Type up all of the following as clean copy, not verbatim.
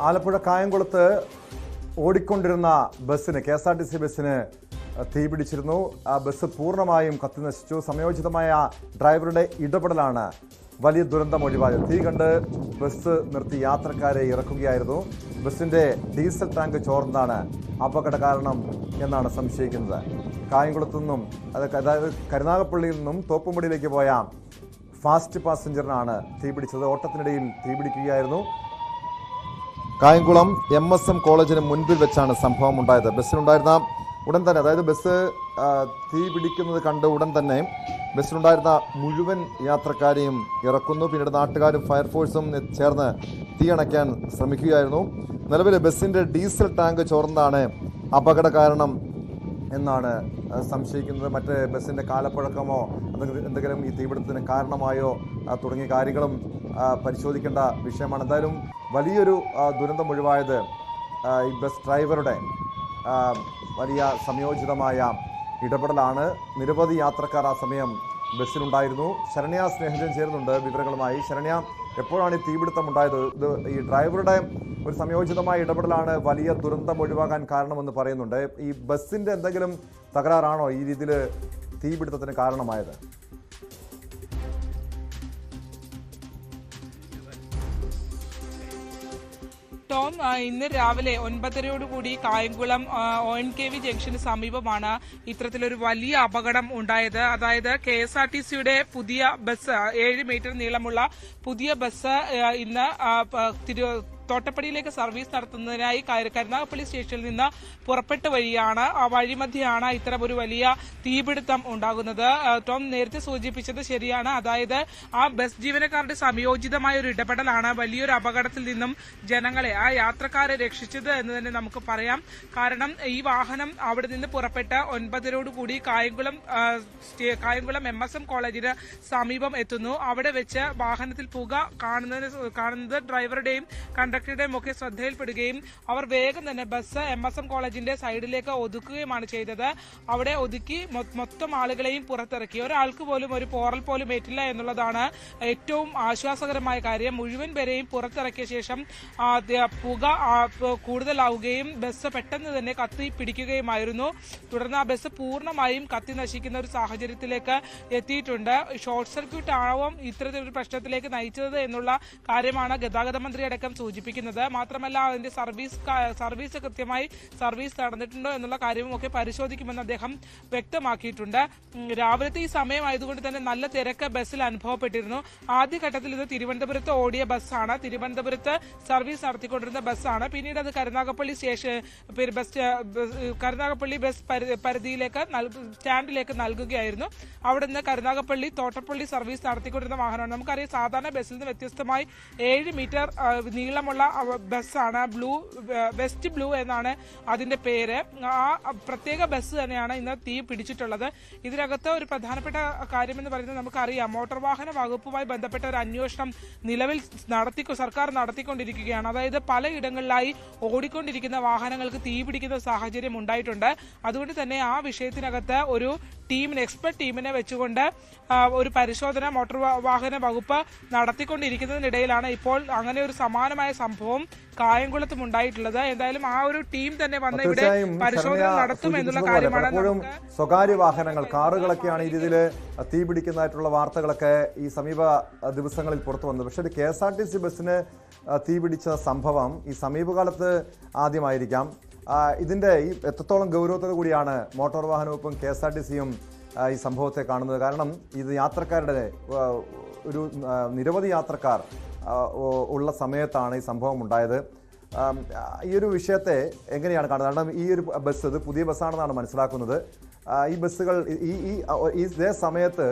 ആലപ്പുഴ കായംകുളത്ത് ഓടിക്കൊണ്ടിരുന്ന ബസ്സിന് KSRTC ബസ്സിന് തീപിടിച്ചിരുന്നു. ആ ബസ് പൂർണ്ണമായും കത്തിനശിച്ചു. സമയോചിതമായ ഡ്രൈവറുടെ ഇടപെടലാണ് വലിയ ദുരന്തം ഒഴിവായത്. തീ കണ്ട് ബസ് നിർത്തി യാത്രക്കാരെ ഇറക്കുകയായിരുന്നു. ബസിന്റെ ഡീസൽ ടാങ്ക് ചോർന്നതാണ് അപകട കാരണം എന്നാണ് സംശയിക്കുന്നത്. കായംകുളത്തു നിന്നും അതായത് കരുനാഗപ്പള്ളിയിൽ നിന്നും തോപ്പുംപടിയിലേക്ക് പോയ ഫാസ്റ്റ് പാസഞ്ചറിനാണ് തീപിടിച്ചത്. ഓട്ടത്തിനിടയിൽ തീപിടിക്കുകയായിരുന്നു. കായംകുളം MSM കോളേജിന് മുൻപിൽ വെച്ചാണ് സംഭവം ഉണ്ടായത്. ബസ്സിലുണ്ടായിരുന്ന ഉടൻ തന്നെ, അതായത് ബസ് തീ പിടിക്കുന്നത് കണ്ട് ഉടൻ തന്നെ ബസ്സിലുണ്ടായിരുന്ന മുഴുവൻ യാത്രക്കാരെയും ഇറക്കുന്നു. പിന്നീട് നാട്ടുകാരും ഫയർഫോഴ്സും ചേർന്ന് തീ അണയ്ക്കാൻ ശ്രമിക്കുകയായിരുന്നു. നിലവിൽ ബസ്സിൻ്റെ ഡീസൽ ടാങ്ക് ചോർന്നതാണ് അപകട കാരണം എന്നാണ് സംശയിക്കുന്നത്. മറ്റ് ബസ്സിൻ്റെ കാലപ്പഴക്കമോ എന്തെങ്കിലും ഈ തീപിടുത്തത്തിന് കാരണമായോ തുടങ്ങിയ കാര്യങ്ങളും പരിശോധിക്കേണ്ട വിഷയമാണ്. എന്തായാലും വലിയൊരു ദുരന്തം ഒഴിവായത് ഈ ബസ് ഡ്രൈവറുടെ വലിയ സംയോജിതമായ ഇടപെടലാണ്. നിരവധി യാത്രക്കാർ ആ സമയം ബസ്സിലുണ്ടായിരുന്നു. ശരണ്യ സ്നേഹജൻ ചേരുന്നുണ്ട് വിവരങ്ങളുമായി. ശരണ്യ, എപ്പോഴാണ് ഈ തീപിടുത്തം ഉണ്ടായത്? ഇത് ഈ ഡ്രൈവറുടെ ഒരു സംയോജിതമായ ഇടപെടലാണ് വലിയ ദുരന്തം ഒഴിവാക്കാൻ കാരണമെന്ന് പറയുന്നുണ്ട്. ഈ ബസ്സിൻ്റെ എന്തെങ്കിലും തകരാറാണോ ഈ രീതിയിൽ തീപിടുത്തത്തിന് കാരണമായത്? ടോം, ഇന്ന് രാവിലെ 9:30 കായംകുളം ONKV ജംഗ്ഷന് സമീപമാണ് ഇത്തരത്തിലൊരു വലിയ അപകടം ഉണ്ടായത്. അതായത് KSRTCയുടെ പുതിയ ബസ്, 7 മീറ്റർ നീളമുള്ള പുതിയ ബസ് ഇന്ന് തോട്ടപ്പടിയിലേക്ക് സർവീസ് നടത്തുന്നതിനായി കരുനാഗപ്പള്ളി സ്റ്റേഷനിൽ നിന്ന് പുറപ്പെട്ട വഴിയാണ്, ആ വഴിമധ്യയാണ് ഇത്തരമൊരു വലിയ തീപിടുത്തം ഉണ്ടാകുന്നത്. ടോം നേരത്തെ സൂചിപ്പിച്ചത് ശരിയാണ്. അതായത് ആ ബസ് ജീവനക്കാരുടെ സംയോജിതമായ ഒരു ഇടപെടലാണ് വലിയൊരു അപകടത്തിൽ നിന്നും ജനങ്ങളെ, ആ യാത്രക്കാരെ രക്ഷിച്ചത് എന്ന് തന്നെ നമുക്ക് പറയാം. കാരണം ഈ വാഹനം അവിടെ നിന്ന് പുറപ്പെട്ട 9:30 കായംകുളം MSM കോളേജിന് സമീപം എത്തുന്നു. അവിടെ വെച്ച് വാഹനത്തിൽ പുക കാണുന്നത് ഡ്രൈവറുടെയും കണ്ടക്ടറുടെയും ഒക്കെ ശ്രദ്ധയിൽപ്പെടുകയും അവർ വേഗം തന്നെ ബസ് MSM കോളേജിന്റെ സൈഡിലേക്ക് ഒതുക്കുകയുമാണ് ചെയ്തത്. അവിടെ ഒതുക്കി മൊത്തം ആളുകളെയും പുറത്തിറക്കി. ഒരാൾക്ക് പോലും ഒരു പോറൽ പോലും ഏറ്റില്ല എന്നുള്ളതാണ് ഏറ്റവും ആശ്വാസകരമായ കാര്യം. മുഴുവൻ പേരെയും പുറത്തിറക്കിയ ശേഷം പുക കൂടുതലാവുകയും ബസ് പെട്ടെന്ന് തന്നെ കത്തി പിടിക്കുകയുമായിരുന്നു. തുടർന്ന് ആ ബസ് പൂർണ്ണമായും കത്തി നശിക്കുന്ന ഒരു സാഹചര്യത്തിലേക്ക് എത്തിയിട്ടുണ്ട്. ഷോർട്ട് സർക്യൂട്ട് ആവും ഇത്തരത്തിലൊരു പ്രശ്നത്തിലേക്ക് നയിച്ചത് എന്നുള്ള കാര്യമാണ് ഗതാഗത മന്ത്രി അടക്കം സൂചിപ്പിക്കുന്നത്. മാത്രമല്ല അതിന്റെ സർവീസ് കൃത്യമായി സർവീസ് നടന്നിട്ടുണ്ടോ എന്നുള്ള കാര്യവും ഒക്കെ പരിശോധിക്കുമെന്ന് അദ്ദേഹം വ്യക്തമാക്കിയിട്ടുണ്ട്. രാവിലത്തെ ഈ സമയമായതുകൊണ്ട് തന്നെ നല്ല തിരക്ക് ബസ്സിൽ അനുഭവപ്പെട്ടിരുന്നു. ആദ്യഘട്ടത്തിൽ ഇത് തിരുവനന്തപുരത്ത് ഓടിയ ബസ്സാണ്, തിരുവനന്തപുരത്ത് സർവീസ് നടത്തിക്കൊണ്ടിരുന്ന ബസ്സാണ്. പിന്നീട് അത് കരുനാഗപ്പള്ളി ബസ് പരിധിയിലേക്ക് സ്റ്റാൻഡിലേക്ക് നൽകുകയായിരുന്നു. അവിടെ നിന്ന് കരുനാഗപ്പള്ളി തോട്ടപ്പള്ളി സർവീസ് നടത്തിക്കൊണ്ടിരുന്ന വാഹനമാണ്. നമുക്കറിയാം, സാധാരണ ബസ്സിൽ നിന്ന് വ്യത്യസ്തമായി 7 മീറ്റർ നീളമുള്ള ബസ്സാണ്. വെസ്റ്റ് ബ്ലൂ എന്നാണ് അതിന്റെ പേര്. ആ പ്രത്യേക ബസ് തന്നെയാണ് ഇന്ന് തീ പിടിച്ചിട്ടുള്ളത്. ഇതിനകത്ത് ഒരു പ്രധാനപ്പെട്ട കാര്യമെന്ന് പറയുന്നത് നമുക്കറിയാം, മോട്ടോർ വാഹന വകുപ്പുമായി ബന്ധപ്പെട്ട ഒരു അന്വേഷണം നിലവിൽ സർക്കാർ നടത്തിക്കൊണ്ടിരിക്കുകയാണ്. അതായത് പലയിടങ്ങളിലായി ഓടിക്കൊണ്ടിരിക്കുന്ന വാഹനങ്ങൾക്ക് തീ പിടിക്കുന്ന സാഹചര്യം ഉണ്ടായിട്ടുണ്ട്. അതുകൊണ്ട് തന്നെ ആ വിഷയത്തിനകത്ത് ഒരു എക്സ്പെർട്ട് ടീമിനെ വെച്ചുകൊണ്ട് ഒരു പരിശോധന മോട്ടോർ വാഹന വകുപ്പ് നടത്തിക്കൊണ്ടിരിക്കുന്നതിനിടയിലാണ് ഇപ്പോൾ അങ്ങനെ ഒരു സമാനമായ സംഭവം കായംകുളത്തും ഉണ്ടായിട്ടുള്ളത്. എന്തായാലും ആ ഒരു ടീം തന്നെ വന്ന് ഇവിടെ പരിശോധന നടത്തും എന്നുള്ള കാര്യമാണ്. സ്വകാര്യ വാഹനങ്ങൾ, കാറുകളൊക്കെയാണ് ഈ രീതിയിൽ തീ പിടിക്കുന്നതായിട്ടുള്ള വാർത്തകളൊക്കെ ഈ സമീപ ദിവസങ്ങളിൽ പുറത്തു വന്നത്. പക്ഷേ ഒരു KSRTC ബസ്സിന് തീ പിടിച്ച സംഭവം ഈ സമീപകാലത്ത് ആദ്യമായിരിക്കാം. ഇതിന്റെ ഈ എത്രത്തോളം ഗൗരവത്തോടു കൂടിയാണ് മോട്ടോർ വാഹന വകുപ്പും KSRTCയും ഈ സംഭവത്തെ കാണുന്നത്? കാരണം ഇത് യാത്രക്കാരുടെ ഒരു നിരവധി യാത്രക്കാർ ഉള്ള സമയത്താണ് ഈ സംഭവം ഉണ്ടായത്. ഈ ഒരു വിഷയത്തെ എങ്ങനെയാണ് കാണുന്നത്? കാരണം ഈ ഒരു ബസ്, ഇത് പുതിയ ബസ്സാണെന്നാണ് മനസ്സിലാക്കുന്നത്. ഈ ബസ്സുകൾ ഇതേ സമയത്ത്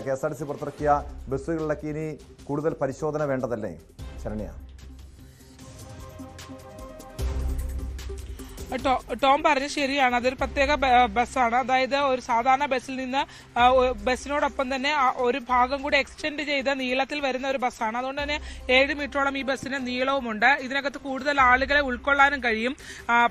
KSRTC പുറത്തിറക്കിയ ബസ്സുകളിലൊക്കെ ഇനി കൂടുതൽ പരിശോധന വേണ്ടതല്ലേ ശരണ്യ? ടോം പറഞ്ഞത് ശരിയാണ്. അതൊരു പ്രത്യേക ബസ്സാണ്. അതായത് ഒരു സാധാരണ ബസ്സിൽ നിന്ന് ബസ്സിനോടൊപ്പം തന്നെ ഒരു ഭാഗം കൂടി എക്സ്റ്റെൻഡ് ചെയ്ത നീളത്തിൽ വരുന്ന ഒരു ബസ്സാണ്. അതുകൊണ്ട് തന്നെ 7 മീറ്ററോളം ഈ ബസ്സിന് നീളവുമുണ്ട്. ഇതിനകത്ത് കൂടുതൽ ആളുകളെ ഉൾക്കൊള്ളാനും കഴിയും.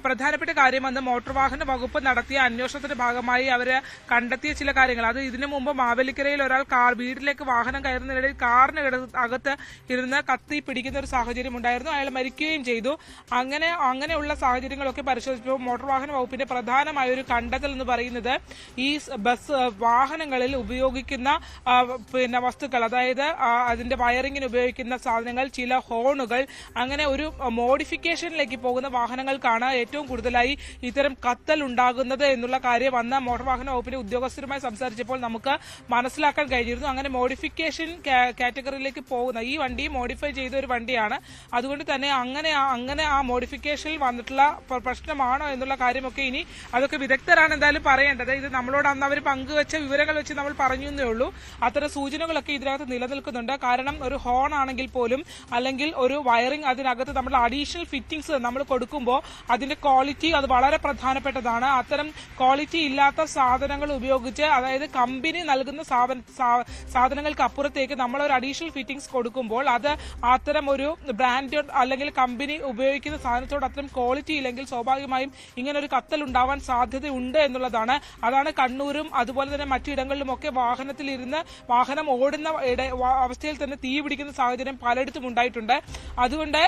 പ്രധാനപ്പെട്ട കാര്യം അന്ന് മോട്ടോർ വാഹന വകുപ്പ് നടത്തിയ അന്വേഷണത്തിന്റെ ഭാഗമായി അവർ കണ്ടെത്തിയ ചില കാര്യങ്ങൾ. അത് ഇതിനു മുമ്പ് മാവേലിക്കരയിൽ ഒരാൾ വീട്ടിലേക്ക് വാഹനം കയറുന്നതിനിടയിൽ കാറിന് അകത്ത് ഇരുന്ന് കത്തി പിടിക്കുന്ന ഒരു സാഹചര്യം ഉണ്ടായിരുന്നു. അയാൾ മരിക്കുകയും ചെയ്തു. അങ്ങനെയുള്ള സാഹചര്യങ്ങളൊക്കെ പരിശോധിച്ചപ്പോൾ മോട്ടോർ വാഹന വകുപ്പിന്റെ പ്രധാനമായ ഒരു കണ്ടെത്തൽ എന്ന് പറയുന്നത് ഈ ബസ് വാഹനങ്ങളിൽ ഉപയോഗിക്കുന്ന വസ്തുക്കൾ, അതായത് അതിന്റെ വയറിങ്ങിന് ഉപയോഗിക്കുന്ന സാധനങ്ങൾ, ചില ഹോണുകൾ, അങ്ങനെ ഒരു മോഡിഫിക്കേഷനിലേക്ക് പോകുന്ന വാഹനങ്ങൾക്കാണ് ഏറ്റവും കൂടുതലായി ഇത്തരം കത്തൽ ഉണ്ടാകുന്നത് എന്നുള്ള കാര്യം അന്ന് മോട്ടോർ വാഹന വകുപ്പിന്റെ ഉദ്യോഗസ്ഥരുമായി സംസാരിച്ചപ്പോൾ നമുക്ക് മനസ്സിലാക്കാൻ കഴിഞ്ഞിരുന്നു. അങ്ങനെ മോഡിഫിക്കേഷൻ കാറ്റഗറിയിലേക്ക് പോകുന്ന ഈ വണ്ടി മോഡിഫൈ ചെയ്ത ഒരു വണ്ടിയാണ്. അതുകൊണ്ട് തന്നെ അങ്ങനെ ആ മോഡിഫിക്കേഷനിൽ വന്നിട്ടുള്ള പ്രശ്നമാണോ എന്നുള്ള കാര്യമൊക്കെ ഇനി അതൊക്കെ വിദഗ്ധരാണ് എന്തായാലും പറയേണ്ടത്. ഇത് നമ്മളോട് അന്ന് അവർ പങ്കുവെച്ച വിവരങ്ങൾ വെച്ച് നമ്മൾ പറഞ്ഞു എന്നേ ഉള്ളൂ. അത്തരം സൂചനകളൊക്കെ ഇതിനകത്ത് നിലനിൽക്കുന്നുണ്ട്. കാരണം ഒരു ഹോൺ ആണെങ്കിൽ പോലും, അല്ലെങ്കിൽ ഒരു വയറിംഗ്, അതിനകത്ത് നമ്മൾ അഡീഷണൽ ഫിറ്റിംഗ്സ് നമ്മൾ കൊടുക്കുമ്പോൾ അതിന്റെ ക്വാളിറ്റി അത് വളരെ പ്രധാനപ്പെട്ടതാണ്. അത്തരം ക്വാളിറ്റി ഇല്ലാത്ത സാധനങ്ങൾ ഉപയോഗിച്ച്, അതായത് കമ്പനി നൽകുന്ന സാധനങ്ങൾക്ക് അപ്പുറത്തേക്ക് നമ്മൾ ഒരു അഡീഷണൽ ഫിറ്റിംഗ്സ് കൊടുക്കുമ്പോൾ അത് അത്തരം ഒരു ബ്രാൻഡ് അല്ലെങ്കിൽ കമ്പനി ഉപയോഗിക്കുന്ന സാധനത്തോട് അത്തരം ക്വാളിറ്റി ഇല്ലെങ്കിൽ സ്വാഭാവികമായും ഇങ്ങനെ ഒരു കത്തൽ ഉണ്ടാവാൻ സാധ്യതയുണ്ട് എന്നുള്ളതാണ്. അതാണ് കണ്ണൂരും അതുപോലെ തന്നെ മറ്റിടങ്ങളിലുമൊക്കെ വാഹനത്തിലിരുന്ന് വാഹനം ഓടുന്ന അവസ്ഥയിൽ തന്നെ തീ പിടിക്കുന്ന സാഹചര്യം പലയിടത്തും ഉണ്ടായിട്ടുണ്ട്. അതുകൊണ്ട്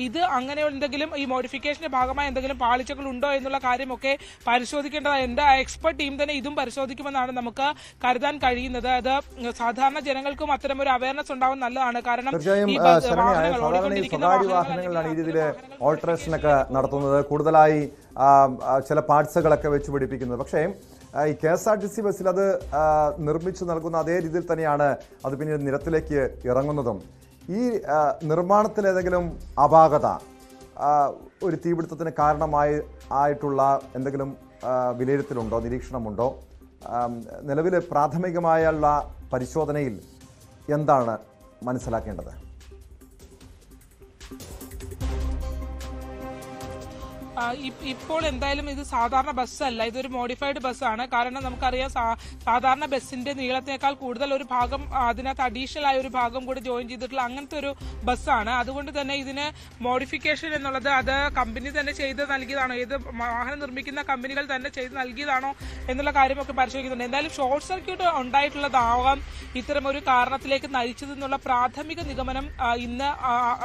ഇത് അങ്ങനെ എന്തെങ്കിലും ഈ മോഡിഫിക്കേഷന്റെ ഭാഗമായി എന്തെങ്കിലും പാളിച്ചകൾ ഉണ്ടോ എന്നുള്ള കാര്യമൊക്കെ പരിശോധിക്കേണ്ടതുണ്ട്. എക്സ്പെർട്ട് ടീം തന്നെ ഇതും പരിശോധിക്കുമെന്നാണ് നമുക്ക് കരുതാൻ കഴിയുന്നത്. അത് സാധാരണ ജനങ്ങൾക്കും അത്തരം ഒരു അവയർനെസ് ഉണ്ടാവാൻ നല്ലതാണ്. കാരണം സ്വകാര്യ വാഹനങ്ങളിലാണ് ഈ രീതിയിൽ ഓൾട്ടറേഷനൊക്കെ നടത്തുന്നത്, കൂടുതലായി ചില പാർട്സുകളൊക്കെ വെച്ച് പിടിപ്പിക്കുന്നത്. പക്ഷേ ഈ KSRTC ബസ്സിൽ അത് നിർമ്മിച്ചു നൽകുന്ന അതേ രീതിയിൽ തന്നെയാണ് അത് പിന്നീട് നിരത്തിലേക്ക് ഇറങ്ങുന്നതും. ഈ നിർമ്മാണത്തിൽ ഏതെങ്കിലും അപാകത, ഒരു തീപിടുത്തത്തിന് ആയിട്ടുള്ള എന്തെങ്കിലും വിലയിരുത്തലുണ്ടോ, നിരീക്ഷണമുണ്ടോ? നിലവിൽ പ്രാഥമികമായുള്ള പരിശോധനയിൽ എന്താണ് മനസ്സിലാക്കേണ്ടത്? ഇപ്പോൾ എന്തായാലും ഇത് സാധാരണ ബസ്സല്ല, ഇതൊരു മോഡിഫൈഡ് ബസ്സാണ്. കാരണം നമുക്കറിയാം സാധാരണ ബസ്സിന്റെ നീളത്തിനേക്കാൾ കൂടുതൽ ഒരു ഭാഗം അതിനകത്ത് അഡീഷണൽ ആയ ഒരു ഭാഗം കൂടി ജോയിൻ ചെയ്തിട്ടുള്ള അങ്ങനത്തെ ഒരു ബസ്സാണ്. അതുകൊണ്ട് തന്നെ ഇതിന് മോഡിഫിക്കേഷൻ എന്നുള്ളത് അത് കമ്പനി തന്നെ ചെയ്ത് നൽകിയതാണോ, ഏത് വാഹനം നിർമ്മിക്കുന്ന കമ്പനികൾ തന്നെ ചെയ്ത് നൽകിയതാണോ എന്നുള്ള കാര്യമൊക്കെ പരിശോധിക്കുന്നുണ്ട്. എന്തായാലും ഷോർട്ട് സർക്യൂട്ട് ഉണ്ടായിട്ടുള്ളതാവാം ഇത്തരം ഒരു കാരണത്തിലേക്ക് നയിച്ചതെന്നുള്ള പ്രാഥമിക നിഗമനം ഇന്ന്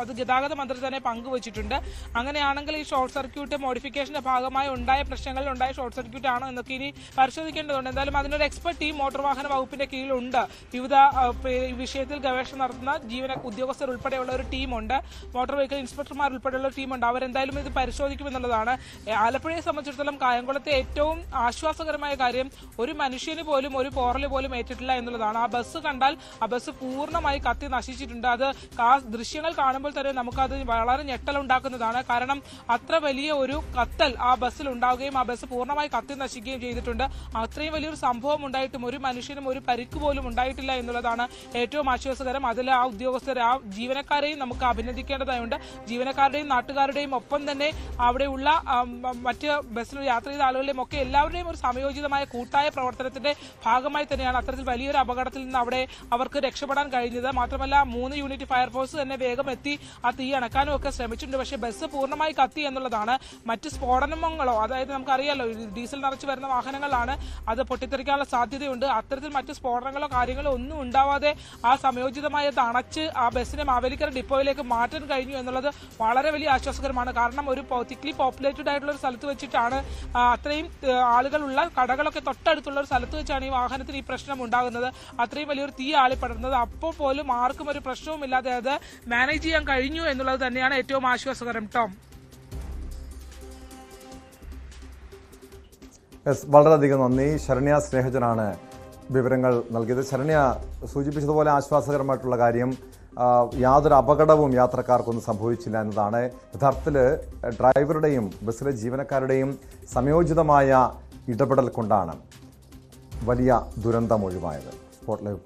അത് ഗതാഗത മന്ത്രി തന്നെ പങ്കുവച്ചിട്ടുണ്ട്. അങ്ങനെയാണെങ്കിൽ ഈ ഷോർട്ട് സർക്യൂട്ട് മോഡിഫിക്കേഷന്റെ ഭാഗമായി ഉണ്ടായ പ്രശ്നങ്ങളിൽ ഉണ്ടായ ഷോർട്ട് സർക്യൂട്ട് ആണോ എന്നൊക്കെ ഇനി പരിശോധിക്കേണ്ടതുണ്ട്. എന്തായാലും അതിനൊരു എക്സ്പെർട്ട് ടീം മോട്ടോർ വാഹന വകുപ്പിന്റെ കീഴിലുണ്ട്. വിവിധ വിഷയത്തിൽ ഗവേഷണം നടത്തുന്ന ഉദ്യോഗസ്ഥർ ഉൾപ്പെടെയുള്ള ഒരു ടീമുണ്ട്. മോട്ടോർ വെഹിക്കിൾ ഇൻസ്പെക്ടർമാർ ഉൾപ്പെടെയുള്ള ഒരു ടീമുണ്ട്. അവരെന്തായാലും ഇത് പരിശോധിക്കുമെന്നുള്ളതാണ്. ആലപ്പുഴയെ സംബന്ധിച്ചിടത്തോളം കായംകുളത്തെ ഏറ്റവും ആശ്വാസകരമായ കാര്യം ഒരു മനുഷ്യന് പോലും ഒരു പോറല് പോലും ഏറ്റിട്ടില്ല എന്നുള്ളതാണ്. ആ ബസ് കണ്ടാൽ ആ ബസ് പൂർണ്ണമായി കത്തി നശിച്ചിട്ടുണ്ട്. അത് ദൃശ്യങ്ങൾ കാണുമ്പോൾ തന്നെ നമുക്കത് വളരെ ഞെട്ടലുണ്ടാക്കുന്നതാണ്. കാരണം അത്ര വലിയ ഒരു കത്തൽ ആ ബസ്സിൽ ഉണ്ടാവുകയും ആ ബസ് പൂർണ്ണമായി കത്തി നശിക്കുകയും ചെയ്തിട്ടുണ്ട്. അത്രയും വലിയൊരു സംഭവം ഉണ്ടായിട്ടും ഒരു മനുഷ്യനും ഒരു പരിക്ക് പോലും ഉണ്ടായിട്ടില്ല എന്നുള്ളതാണ് ഏറ്റവും ആശ്വാസകരം. അതിൽ ആ ഉദ്യോഗസ്ഥരെ, ആ ജീവനക്കാരെയും നമുക്ക് അഭിനന്ദിക്കേണ്ടതായുണ്ട്. ജീവനക്കാരുടെയും നാട്ടുകാരുടെയും ഒപ്പം തന്നെ അവിടെയുള്ള മറ്റ് ബസ്സിൽ യാത്ര ചെയ്ത ആളുകളുടെയും ഒക്കെ എല്ലാവരുടെയും ഒരു സമയോചിതമായ കൂട്ടായ പ്രവർത്തനത്തിന്റെ ഭാഗമായി തന്നെയാണ് അത്തരത്തിൽ വലിയൊരു അപകടത്തിൽ നിന്ന് അവിടെ അവർക്ക് രക്ഷപ്പെടാൻ കഴിഞ്ഞത്. മാത്രമല്ല 3 യൂണിറ്റ് ഫയർഫോഴ്സ് തന്നെ വേഗം എത്തി ആ തീ അണക്കാനും ഒക്കെ ശ്രമിച്ചിട്ടുണ്ട്. പക്ഷേ ബസ് പൂർണ്ണമായി കത്തി എന്നുള്ളതാണ്. മറ്റ് സ്ഫോടനങ്ങളോ, അതായത് നമുക്കറിയാലോ ഡീസൽ നിറച്ച് വരുന്ന വാഹനങ്ങളാണ്, അത് പൊട്ടിത്തെറിക്കാനുള്ള സാധ്യതയുണ്ട്. അത്തരത്തിൽ മറ്റ് സ്ഫോടനങ്ങളോ കാര്യങ്ങളോ ഒന്നും ഉണ്ടാവാതെ ആ സമയോചിതമായി അത് അണച്ച് ആ ബസ്സിനെ മാവേലിക്കര ഡിപ്പോയിലേക്ക് മാറ്റാൻ കഴിഞ്ഞു എന്നുള്ളത് വളരെ വലിയ ആശ്വാസകരമാണ്. കാരണം ഒരു തിക്ലി പോപ്പുലേറ്റഡ് ആയിട്ടുള്ള ഒരു സ്ഥലത്ത് വെച്ചിട്ടാണ്, അത്രയും ആളുകളുള്ള കടകളൊക്കെ തൊട്ടടുത്തുള്ള ഒരു സ്ഥലത്ത് വെച്ചാണ് ഈ വാഹനത്തിന് ഈ പ്രശ്നം ഉണ്ടാകുന്നത്. അത്രയും വലിയൊരു തീ ആളിപ്പടർന്നത്. അപ്പോൾ പോലും ആർക്കും ഒരു പ്രശ്നവുമില്ലാതെ അത് മാനേജ് ചെയ്യാൻ കഴിഞ്ഞു എന്നുള്ളത് തന്നെയാണ് ഏറ്റവും ആശ്വാസകരം. ടോം, വളരെയധികം നന്ദി. ശരണ്യ സ്നേഹജനാണ് വിവരങ്ങൾ നൽകിയത്. ശരണ്യ സൂചിപ്പിച്ചതുപോലെ ആശ്വാസകരമായിട്ടുള്ള കാര്യം, യാതൊരു അപകടവും യാത്രക്കാർക്കൊന്നും സംഭവിച്ചില്ല എന്നതാണ്. യഥാർത്ഥത്തിൽ ഡ്രൈവറുടെയും ബസ്സിലെ ജീവനക്കാരുടെയും സംയോജിതമായ ഇടപെടൽ കൊണ്ടാണ് വലിയ ദുരന്തം ഒഴിവായത്. Spot live